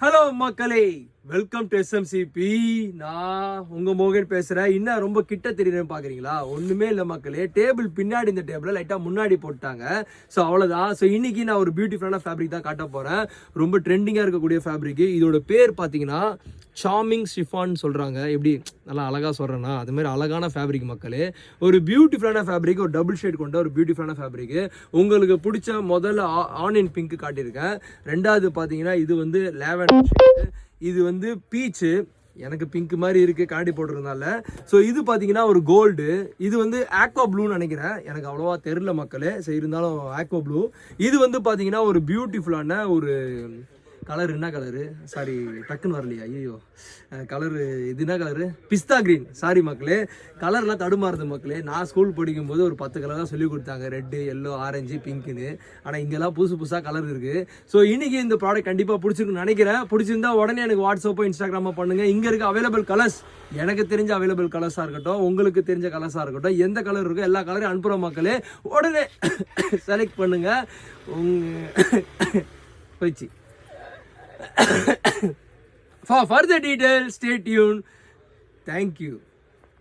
Hello மக்களே, welcome to எஸ்எம்சிபி. நான் உங்க மோகன் பேசுறேன். இன்னும் ரொம்ப கிட்ட தெரியுறேன்னு பாக்குறீங்களா? ஒண்ணுமே இல்லை மக்களே, டேபிள் பின்னாடி இந்த டேபிள லைட்டா முன்னாடி போட்டாங்க. ஸோ அவ்வளவுதான். ஸோ இன்னைக்கு நான் ஒரு பியூட்டிஃபுல்லான ஃபேப்ரிக் தான் காட்ட போறேன். ரொம்ப ட்ரெண்டிங்கா இருக்கக்கூடிய ஃபேப்ரிக். இதோட பேர் பாத்தீங்கன்னா சார்மிங் ஷிஃபான் சொல்றாங்க. எப்படி நல்லா அழகா சொல்றேன்னா அது மாதிரி அழகான ஃபேப்ரிக் மக்களே. ஒரு பியூட்டிஃபுல்லான ஃபேப்ரிக், ஒரு டபுள் ஷேட் கொண்ட ஒரு பியூட்டிஃபுல்லான ஃபேப்ரிக். உங்களுக்கு பிடிச்ச முதல்ல ஆனியன் பிங்க் காட்டியிருக்கேன். ரெண்டாவது பாத்தீங்கன்னா இது வந்து லேவெண்டர் ஷேட், இது வந்து பீச்சு, எனக்கு பிங்க் மாதிரி இருக்கு காண்டி போட்டிருந்தால. ஸோ இது பார்த்தீங்கன்னா ஒரு கோல்டு, இது வந்து ஆக்வா ப்ளூன்னு நினைக்கிறேன், எனக்கு அவ்வளோவா தெரில மக்களே. ஸோ இருந்தாலும் ஆக்வா ப்ளூ. இது வந்து பார்த்தீங்கன்னா ஒரு பியூட்டிஃபுல்லான ஒரு கலர். என்ன கலரு? சாரி, டக்குன்னு வரலையா? ஐயோ, கலரு இது என்ன கலரு? பிஸ்தா கிரீன். சாரி மக்களே, கலர்லாம் தடுமாறுது மக்களே. நான் ஸ்கூல் படிக்கும்போது ஒரு 10 கலர் தான் சொல்லி கொடுத்தாங்க, ரெட்டு, எல்லோ, ஆரஞ்சு, பிங்க்குன்னு. ஆனால் இங்கெல்லாம் புதுசாக கலர் இருக்குது. ஸோ இன்றைக்கி இந்த ப்ராடக்ட் கண்டிப்பாக பிடிச்சிருக்குன்னு நினைக்கிறேன். பிடிச்சிருந்தா உடனே எனக்கு வாட்ஸ்அப்போ இன்ஸ்டாகிராமோ பண்ணுங்கள். இங்கே இருக்க அவைலபிள் கலர்ஸ், எனக்கு தெரிஞ்ச அவைலபிள் கலர்ஸாக இருக்கட்டும், உங்களுக்கு தெரிஞ்ச கலர்ஸாக இருக்கட்டும், எந்த கலர் இருக்கோ எல்லா கலரையும் அனுப்புகிற மக்களே. உடனே செலக்ட் பண்ணுங்கள். போயிடுச்சு. For further details, stay tuned. Thank you.